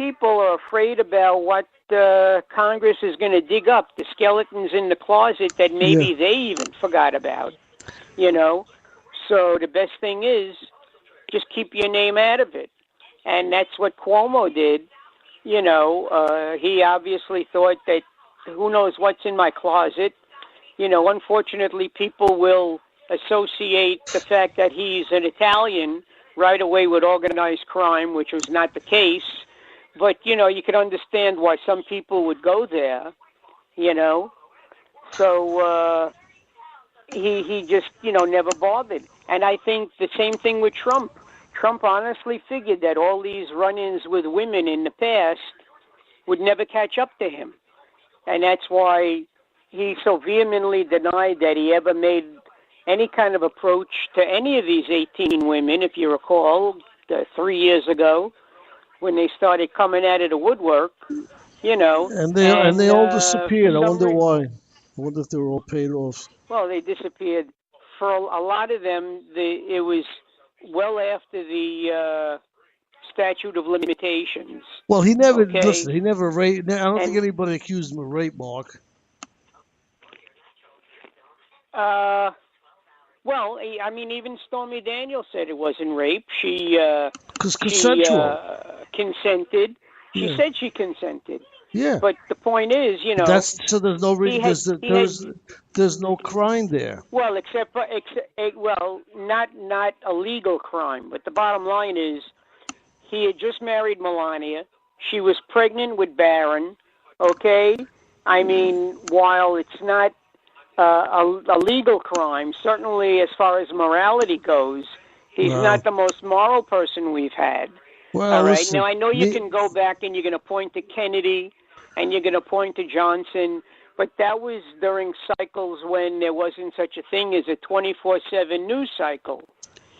people are afraid about what Congress is going to dig up, the skeletons in the closet that maybe they even forgot about, you know. So the best thing is just keep your name out of it. And that's what Cuomo did. You know, he obviously thought that who knows what's in my closet. You know, unfortunately, people will associate the fact that he's an Italian right away with organized crime, which was not the case. But, you know, you can understand why some people would go there, you know. So he just, you know, never bothered. And I think the same thing with Trump. Trump honestly figured that all these run-ins with women in the past would never catch up to him. And that's why he so vehemently denied that he ever made any kind of approach to any of these 18 women, if you recall, 3 years ago, when they started coming out of the woodwork, you know. And they all disappeared. I wonder why. I wonder if they were all paid off. Well, they disappeared. For a lot of them, it was well after the statute of limitations. Well, he never, listen, he never raped. I don't think anybody accused him of rape, Mark. Well, I mean, even Stormy Daniels said it wasn't rape. She consensual. Consented. She said she consented. Yeah. But the point is, you know, so there's no reason. There's no crime there. Well, not a legal crime. But the bottom line is, he had just married Melania. She was pregnant with Barron. Okay, I mean, while it's not a legal crime, certainly as far as morality goes, he's not the most moral person we've had. Well, all right. listen, now I know you can go back and you're going to point to Kennedy and you're going to point to Johnson, but that was during cycles when there wasn't such a thing as a 24/7 news cycle.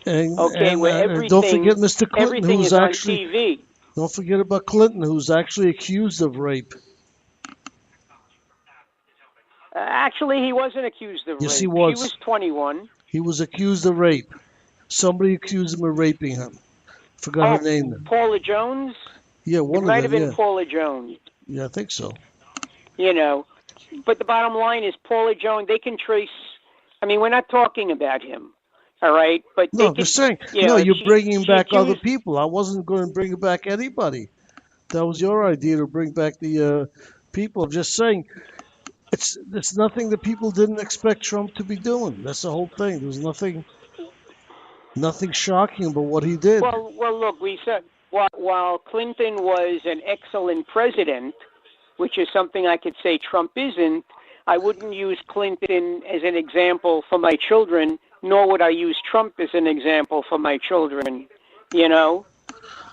Where everything, don't forget Mr. Clinton, who's is actually on TV. Don't forget about Clinton, who's actually accused of rape. Actually, he wasn't accused of rape. Yes, he was. She was 21. He was accused of rape. Somebody accused him of raping him. Forgot her name. Paula Jones? Yeah, one of them. It might have been Paula Jones. Yeah, I think so. You know, but the bottom line is Paula Jones, they can trace, I mean, we're not talking about him, all right? But no, I'm just saying, you're bringing back other people. I wasn't going to bring back anybody. That was your idea to bring back the people. I'm just saying, it's nothing that people didn't expect Trump to be doing. That's the whole thing. There was nothing shocking about what he did. Well, look, we said while Clinton was an excellent president, which is something I could say Trump isn't, I wouldn't use Clinton as an example for my children, nor would I use Trump as an example for my children, you know,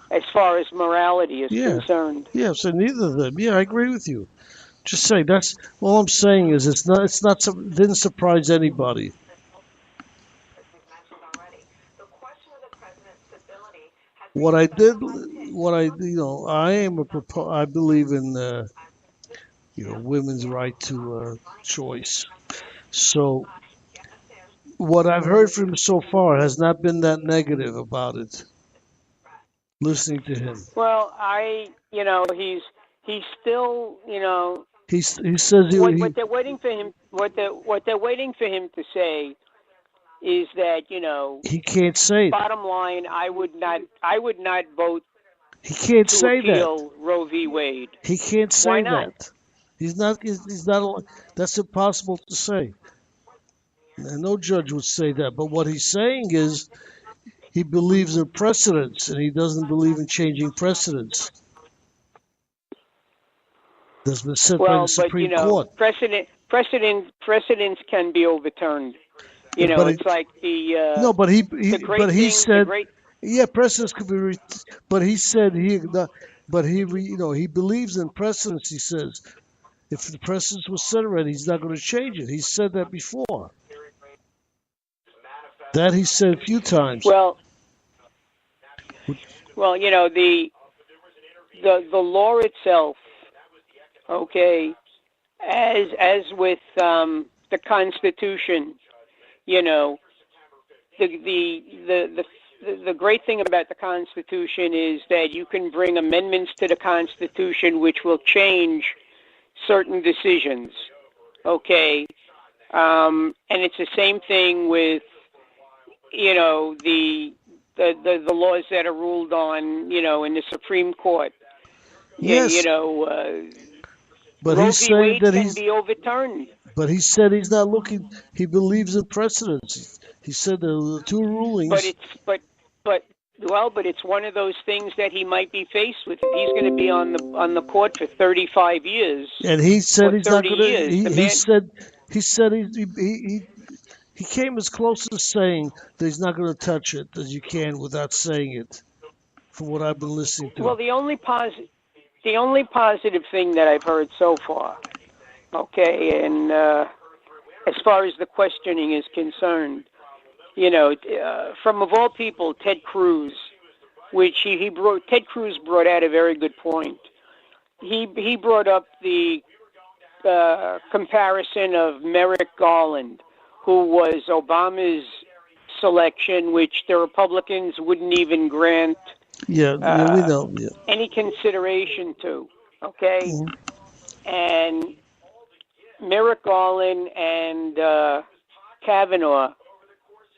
as far as morality is concerned. Yeah, so neither of them. Yeah, I agree with you. Just say that's all I'm saying is it didn't surprise anybody. I believe in women's right to choice. So what I've heard from him so far has not been that negative about it. Listening to him. Well, he's still, he says what they're waiting for him. What they're waiting for him to say is that he can't say. Bottom line, I would not vote. He can't say that. Roe v. Wade. He can't say Why not? that. He's not. That's impossible to say. And no judge would say that. But what he's saying is, he believes in precedents, and he doesn't believe in changing precedents. That's been set by the Supreme Court. Precedents can be overturned. It's like the no, but he said precedents could be. But he said he believes in precedents. He says if the precedents was set already, he's not going to change it. He said that before. That he said a few times. Well, the law itself, okay, as with the Constitution, the the great thing about the Constitution is that you can bring amendments to the Constitution which will change certain decisions. Okay, and it's the same thing with the laws that are ruled on in the Supreme Court. Yes, but Roe he's v. saying Wade that can be overturned. But he said he's not looking. He believes in precedents. He said there were two But rulings. but it's one of those things that he might be faced with. If he's going to be on the court for 35 years, And he said or he's not 30 going to. years, the He man. said he came as close to saying that he's not going to touch it as you can without saying it. From what I've been listening to. Well, the only positive thing that I've heard so far, okay, and as far as the questioning is concerned, from of all people, Ted Cruz, which Ted Cruz brought out a very good point. He brought up the comparison of Merrick Garland, who was Obama's selection, which the Republicans wouldn't even grant Yeah, we know. Yeah. any consideration to. Okay, and Merrick Garland and Kavanaugh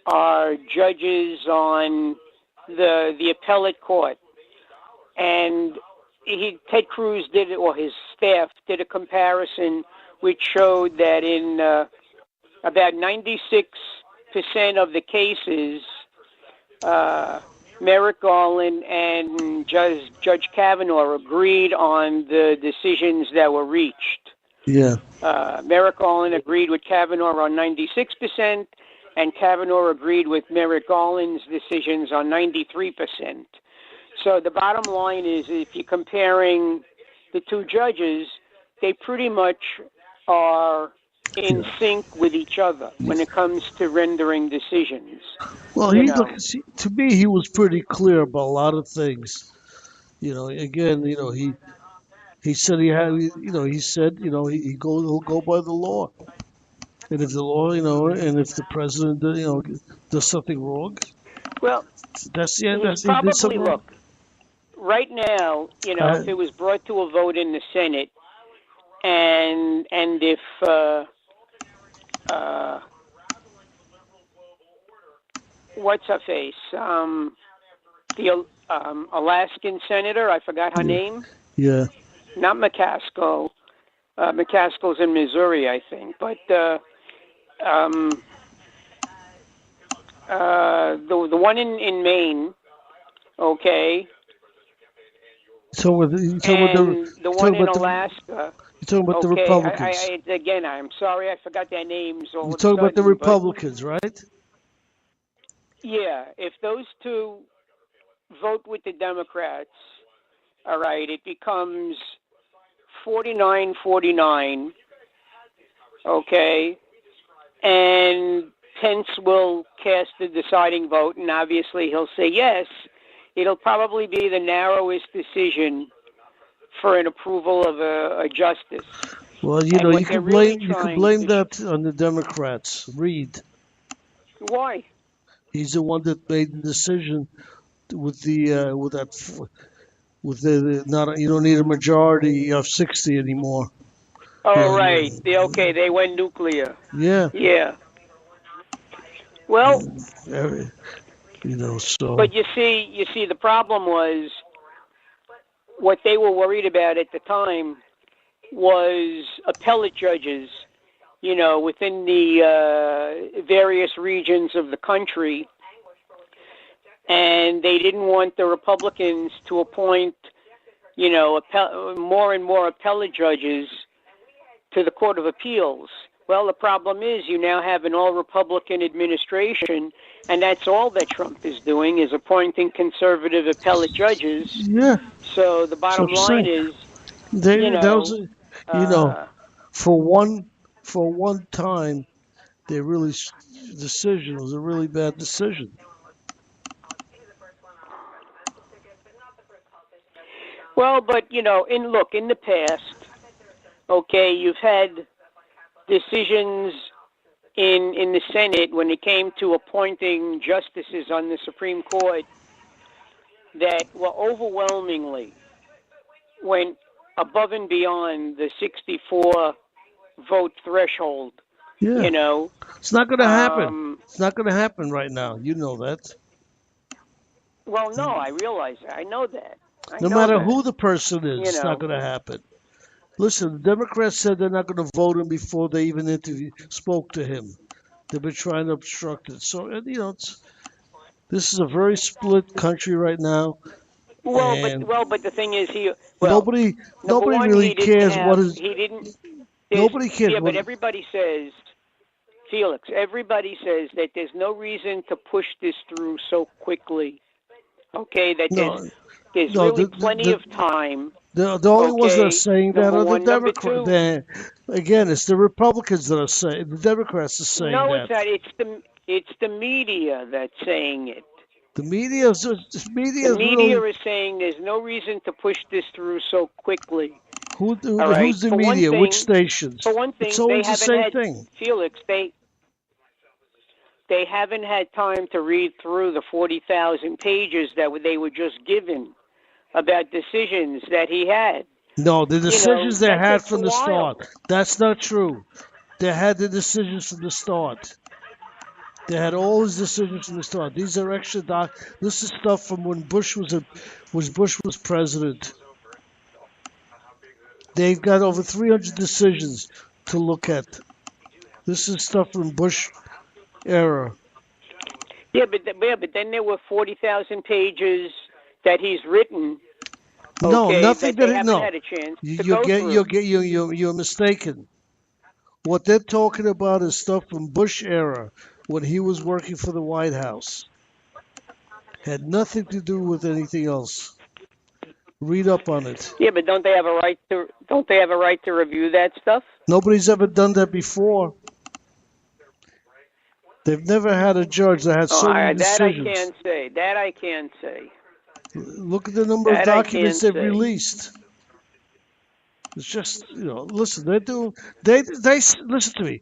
are judges on the appellate court, and Ted Cruz did, or his staff did a comparison which showed that in about 96% of the cases, Merrick Garland and Judge Kavanaugh agreed on the decisions that were reached. Yeah. Merrick Garland agreed with Kavanaugh on 96%, and Kavanaugh agreed with Merrick Garland's decisions on 93%. So the bottom line is, if you're comparing the two judges, they pretty much are in sync with each other when it comes to rendering decisions. Well, to me, he was pretty clear about a lot of things. Again, he said he'll go by the law. And if the law, and if the president, does something wrong, well, that's the end. He probably, look, right now, if it was brought to a vote in the Senate, and if what's her face, the Alaskan senator, I forgot her name. Yeah. Not McCaskill. McCaskill's in Missouri, I think, but the one in Maine, okay. So the one in Alaska. You're talking about the Republicans. Again, I'm sorry, I forgot their names. You're talking about the Republicans, right? Yeah, if those two vote with the Democrats, all right, it becomes 49-49, okay, and Pence will cast the deciding vote, and obviously he'll say yes. It'll probably be the narrowest decision for an approval of a justice. Well, you can blame that on the Democrats. Reid. Why? He's the one that made the decision with you don't need a majority of 60 anymore. Oh, right. They went nuclear. Yeah. Yeah. Well, so. But you see, the problem was what they were worried about at the time was appellate judges, within the various regions of the country, and they didn't want the Republicans to appoint, more and more appellate judges to the Court of Appeals. Well, the problem is you now have an all-Republican administration, and that's all that Trump is doing, is appointing conservative appellate judges. Yeah. So the bottom line is, for one time, decision was a really bad decision. Well, but in the past, okay, you've had decisions in the Senate when it came to appointing justices on the Supreme Court that were overwhelmingly went above and beyond the 64 vote threshold. Yeah. You know, It's not going to happen. It's not going to happen right now. You know that. well, no, I realize that. I know that. No matter who the person is, it's know. not going to happen. Listen, the Democrats said they're not going to vote him before they even spoke to him. They've been trying to obstruct it. So, you know, this is a very split country right now. But the thing is, nobody really cares what is. He didn't. Nobody cares. Yeah, but everybody says, Felix. Everybody says that there's no reason to push this through so quickly. Okay, that there's really plenty of time. The only ones that are saying that are the Democrats. Again, it's the Republicans that are saying. The Democrats are saying that. No, it's not. It's the media that's saying it. The media is saying there's no reason to push this through so quickly. Who's the media? Which stations? For one thing, it's always the same thing. Felix, they haven't had time to read through the 40,000 pages that they were just given about decisions that he had. No, the decisions they had from the start. That's not true. They had the decisions from the start. They had all his decisions from the start. These are extra This is stuff from when Bush was president. They've got over 300 decisions to look at. This is stuff from Bush era. Yeah, but then there were 40,000 pages that he's written. No, nothing that they haven't had a chance to go through. You're mistaken. What they're talking about is stuff from Bush era when he was working for the White House. Had nothing to do with anything else. Read up on it. Yeah, but don't they have a right to review that stuff? Nobody's ever done that before. They've never had a judge that had so many decisions. That I can't say. Look at the number of documents they've released. It's just, listen, they listen to me.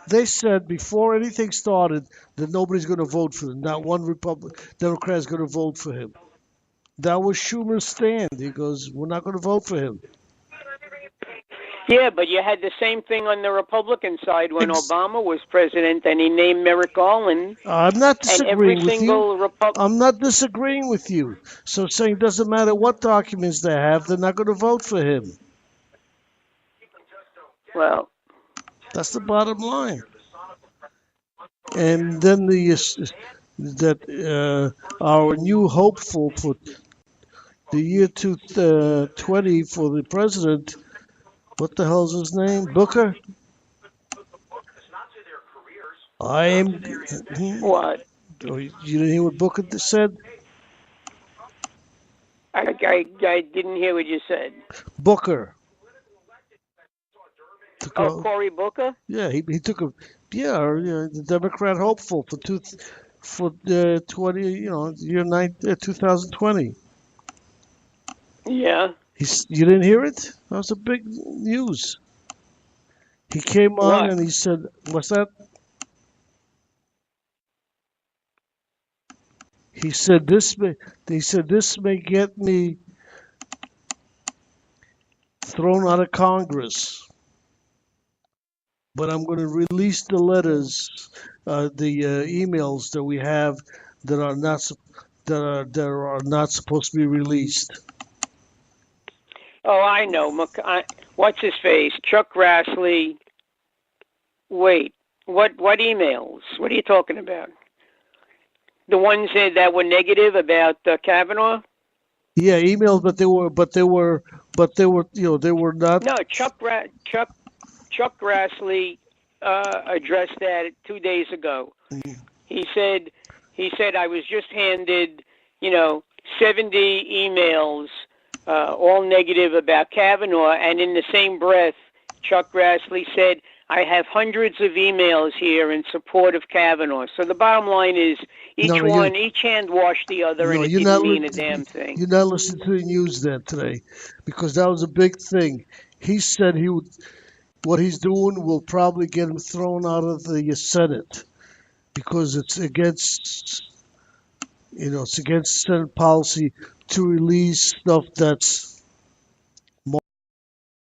They said before anything started that nobody's going to vote for him. Not one Democrat is going to vote for him. That was Schumer's stand. He goes, we're not going to vote for him. Yeah, but you had the same thing on the Republican side when Obama was president and he named Merrick Garland. I'm not disagreeing with you. I'm not disagreeing with you. So saying it doesn't matter what documents they have, they're not going to vote for him. Well, that's the bottom line. And then our new hopeful for the year 2020 for the president. What the hell's his name? Booker? What? You didn't hear what Booker said? I didn't hear what you said. Booker. Cory Booker? Yeah, he took the Democrat hopeful for 2020. Yeah. You didn't hear it? That was a big news. He came on and he said, "What's that?" He said, "This may get me thrown out of Congress, but I'm going to release the letters, the emails that we have that are not supposed to be released." Oh, I know. What's his face? Chuck Grassley. Wait, what emails? What are you talking about? The ones that were negative about Kavanaugh? Yeah, emails, but they were not. No, Chuck Grassley addressed that 2 days ago. Mm-hmm. He said I was just handed 70 emails. All negative about Kavanaugh, and in the same breath, Chuck Grassley said, I have hundreds of emails here in support of Kavanaugh. So the bottom line is each hand washed the other, and it didn't mean a damn thing. You're not listening to the news then today, because that was a big thing. He said What he's doing will probably get him thrown out of the Senate because it's against Senate policy to release stuff that's